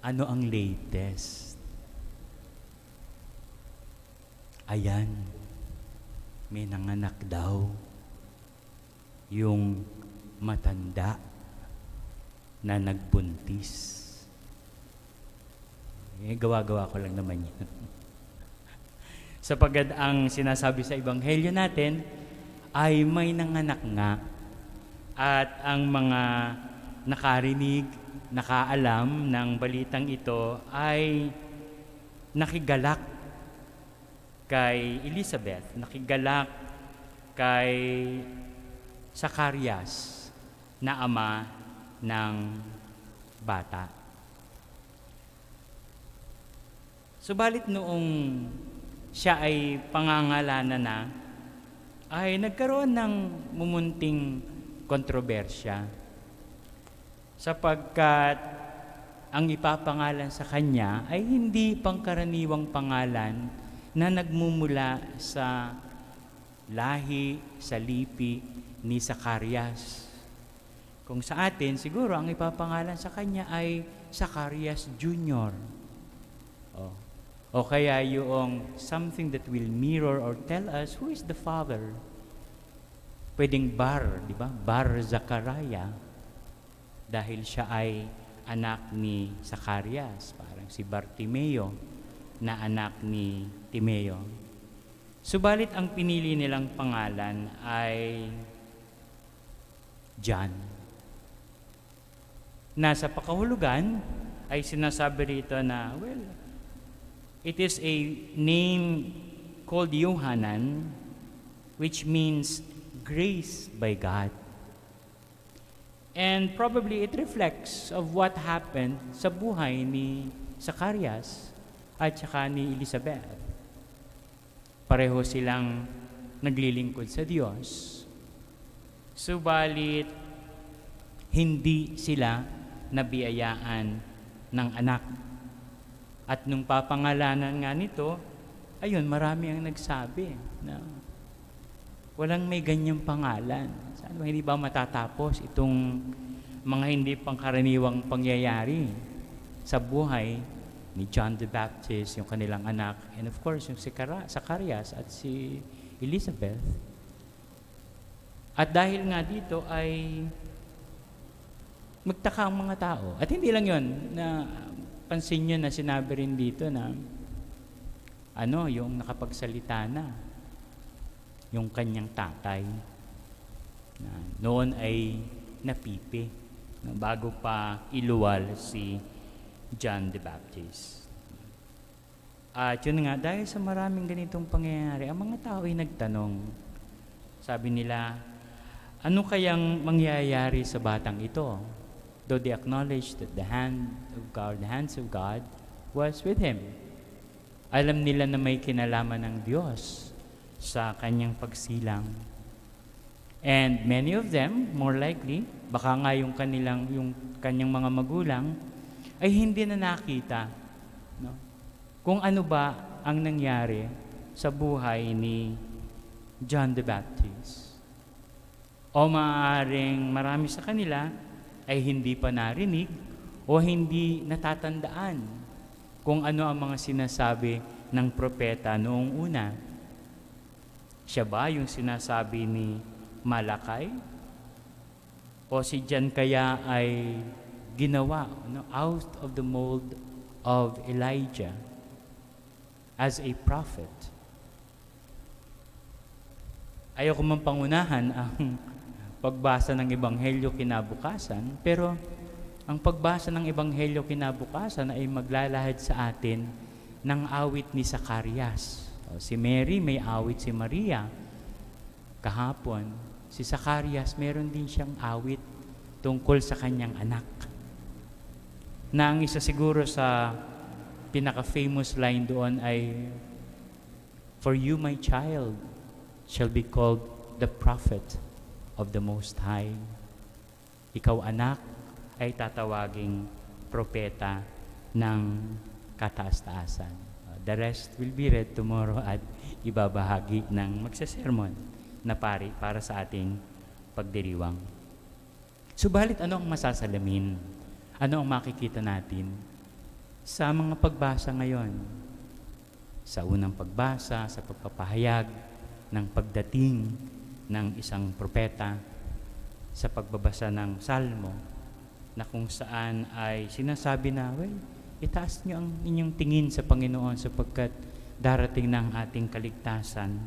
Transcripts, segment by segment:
Ano ang latest? Ayan, may nanganak daw. Yung matanda na nagbuntis. Gawa-gawa ko lang naman yun. Sapagkat ang sinasabi sa Ebanghelyo natin ay may nanganak nga at ang mga nakarinig, nakaalam ng balitang ito ay nakigalak kay Elizabeth, nakigalak kay Zacarias na ama ng bata. Subalit noong siya ay pangangalanan na, ay nagkaroon ng mumunting kontrobersya. Sapagkat ang ipapangalan sa kanya ay hindi pangkaraniwang pangalan na nagmumula sa lahi, sa lipi ni Zacarias. Kung sa atin, siguro ang ipapangalan sa kanya ay Zacarias Jr. O kaya yung something that will mirror or tell us who is the father. Pwedeng Bar, di ba? Bar Zachariah. Dahil siya ay anak ni Zacarias, parang si Bartimeo na anak ni Timeo. Subalit ang pinili nilang pangalan ay John. Nasa pakahulugan ay sinasabi rito na, it is a name called Yohanan, which means grace by God. And probably it reflects of what happened sa buhay ni Zacarias at saka ni Elizabeth. Pareho silang naglilingkod sa Diyos. Subalit, hindi sila nabiyayaan ng anak. At nung papangalanan nga nito, ayun, marami ang nagsabi na walang may ganyang pangalan. Saan ba hindi ba matatapos itong mga hindi pangkaraniwang pangyayari sa buhay ni John the Baptist, yung kanilang anak, and of course, yung si Zacarias at si Elizabeth. At dahil nga dito ay magtaka ang mga tao. At hindi lang yun, na pansin nyo na sinabi rin dito na yung nakapagsalita na yung kanyang tatay na noon ay napipi bago pa iluwal si John the Baptist. At yun nga, dahil sa maraming ganitong pangyayari, ang mga tao ay nagtanong. Sabi nila, ano kayang mangyayari sa batang ito? Though they acknowledged that the hands of God was with him. Alam nila na may kinalaman ng Diyos sa kanyang pagsilang. And many of them, more likely, baka nga yung kanyang mga magulang, ay hindi na nakita kung ano ba ang nangyari sa buhay ni John the Baptist. O maaaring marami sa kanila ay hindi pa narinig o hindi natatandaan kung ano ang mga sinasabi ng propeta noong una. Siya ba yung sinasabi ni Malakay? O si John kaya ay ginawa out of the mold of Elijah as a prophet? Ayoko man pangunahan ang pagbasa ng Ebanghelyo kinabukasan, pero ang pagbasa ng Ebanghelyo kinabukasan ay maglalahad sa atin ng awit ni Zacarias. Si Mary, may awit si Maria. Kahapon, si Zacarias, meron din siyang awit tungkol sa kanyang anak. Na ang isa siguro sa pinaka-famous line doon ay, "For you, my child, shall be called the prophet of the Most High." Ikaw, anak, ay tatawaging propeta ng kataas-taasan. The rest will be read tomorrow at ibabahagi ng magsasermon na pari para sa ating pagdiriwang. Subalit, ano ang masasalamin? Ano ang makikita natin? Sa mga pagbasa ngayon, sa unang pagbasa, sa pagpapahayag ng pagdating ng isang propeta, sa pagbabasa ng Salmo, na kung saan ay sinasabi na, well, itaas niyo ang inyong tingin sa Panginoon sapagkat darating ng ating kaligtasan.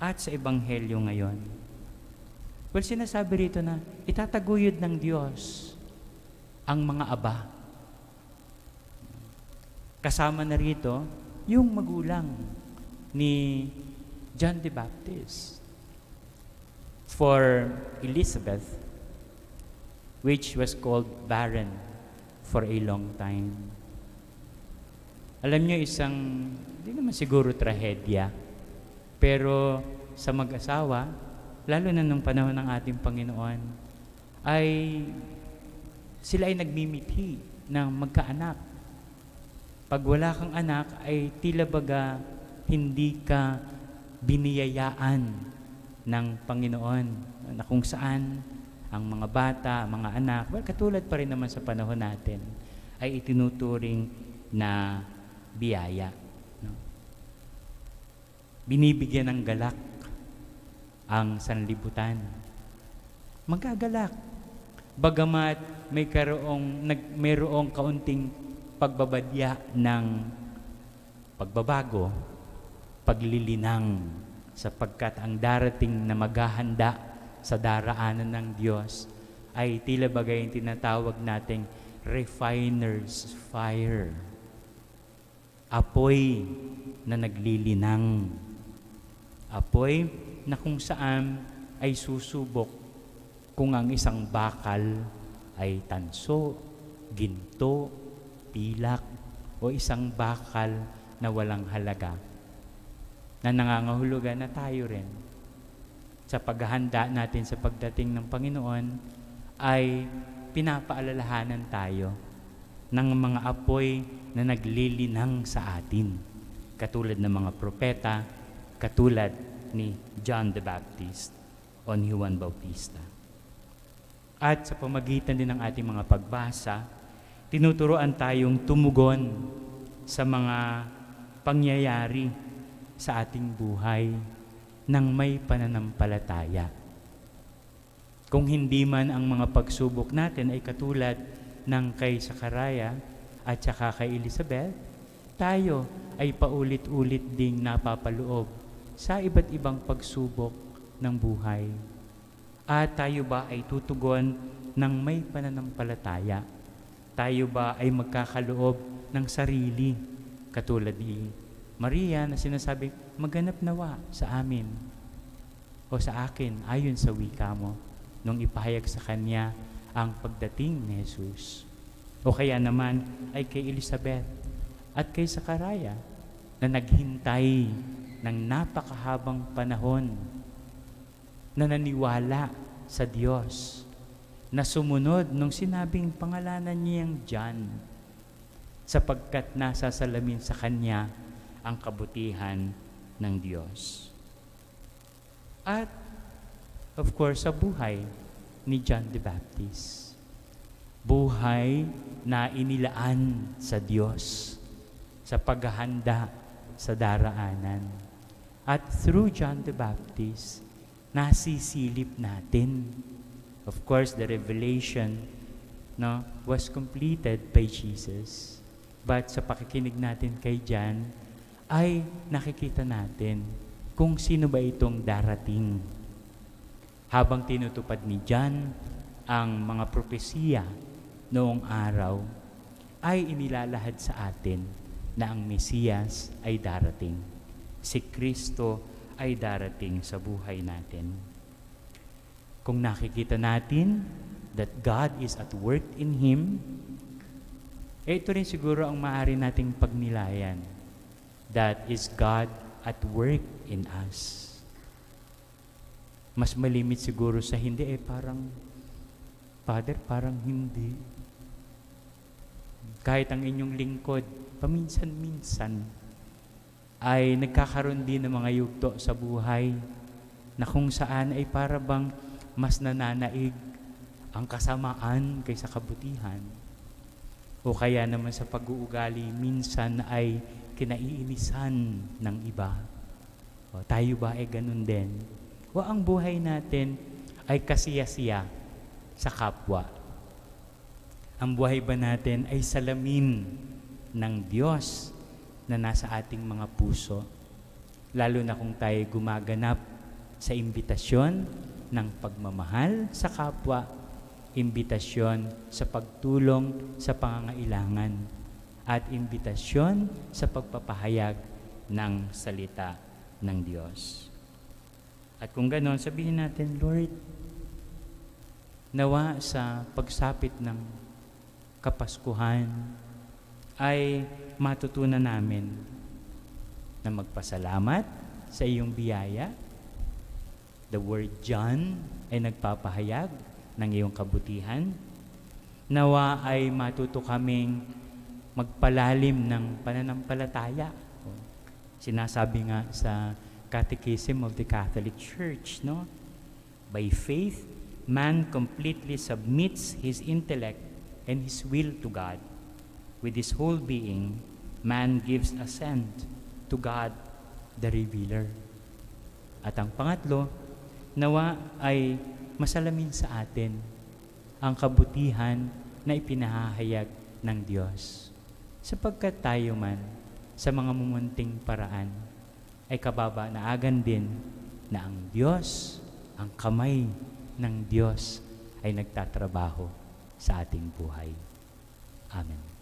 At sa Ebanghelyo ngayon, well, sinasabi rito na itataguyod ng Diyos ang mga aba. Kasama na rito yung magulang ni John the Baptist. For Elizabeth, which was called barren for a long time. Alam niyo, isang, hindi naman siguro trahedya, pero sa mag-asawa, lalo na nung panahon ng ating Panginoon, ay sila ay nagmimithi ng magkaanak. Pag wala kang anak, ay tila baga hindi ka biniyayaan ng Panginoon, na kung saan ang mga bata, mga anak, well, katulad pa rin naman sa panahon natin, ay itinuturing na biyaya. No? Binibigyan ng galak ang sanlibutan. Magagalak. Bagamat mayroong kaunting pagbabadya ng pagbabago, paglilinang, sapagkat ang darating na maghahanda sa daraanan ng Diyos ay tila bagay yung tinatawag nating refiner's fire. Apoy na naglilinang. Apoy na kung saan ay susubok kung ang isang bakal ay tanso, ginto, pilak, o isang bakal na walang halaga, na nangangahulugan na tayo rin sa paghahanda natin sa pagdating ng Panginoon ay pinapaalalahanan tayo ng mga apoy na naglilinang sa atin, katulad ng mga propeta, katulad ni John the Baptist o ni Juan Bautista. At sa pamagitan din ng ating mga pagbasa, tinuturoan tayong tumugon sa mga pangyayari sa ating buhay ng may pananampalataya. Kung hindi man ang mga pagsubok natin ay katulad ng kay Sakaraya at saka kay Elizabeth, tayo ay paulit-ulit ding napapaloob sa iba't ibang pagsubok ng buhay. At tayo ba ay tutugon ng may pananampalataya? Tayo ba ay magkakaloob ng sarili katulad ni Maria na sinasabi, maganap nawa sa amin o sa akin ayon sa wika mo nung ipahayag sa kanya ang pagdating ni Jesus? O kaya naman ay kay Elizabeth at kay Sakaraya na naghintay ng napakahabang panahon, na naniwala sa Diyos, na sumunod nung sinabing pangalanan niyang John, sapagkat nasa salamin sa kanya ang kabutihan ng Diyos. At of course, sa buhay ni John the Baptist, buhay na inilaan sa Diyos sa paghahanda sa daraanan. At through John the Baptist, nasisilip natin. Of course, the revelation was completed by Jesus. But sa pakikinig natin kay John, ay nakikita natin kung sino ba itong darating. Habang tinutupad ni John ang mga propesiya noong araw, ay inilalahad sa atin na ang Mesiyas ay darating. Si Kristo ay darating sa buhay natin. Kung nakikita natin that God is at work in Him, ito rin siguro ang maaari nating pagnilayan. That is God at work in us. Mas malimit siguro sa hindi, parang, Father, parang hindi. Kahit ang inyong lingkod, paminsan-minsan, ay nagkakaroon din ng mga yugto sa buhay na kung saan ay para bang mas nananaig ang kasamaan kaysa kabutihan. O kaya naman sa pag-uugali, minsan ay kinaiinisan ng iba. O tayo ba ay ganun din? O ang buhay natin ay kasiyasiya sa kapwa? Ang buhay ba natin ay salamin ng Diyos na nasa ating mga puso? Lalo na kung tayo gumaganap sa imbitasyon ng pagmamahal sa kapwa, imbitasyon sa pagtulong sa pangangailangan, at imbitasyon sa pagpapahayag ng salita ng Diyos. At kung ganon, sabihin natin, Lord, nawa sa pagsapit ng Kapaskuhan ay matutunan namin na magpasalamat sa iyong biyaya. The word John ay nagpapahayag ng iyong kabutihan. Nawa ay matuto kaming magpalalim ng pananampalataya. Sinasabi nga sa Catechism of the Catholic Church, no? By faith, man completely submits his intellect and his will to God. With his whole being, man gives assent to God, the Revealer. At ang pangatlo, nawa ay masalamin sa atin ang kabutihan na ipinahahayag ng Diyos. Sapagkat tayo man, sa mga mumunting paraan, ay kababanaagan din na ang Diyos, ang kamay ng Diyos ay nagtatrabaho sa ating buhay. Amen.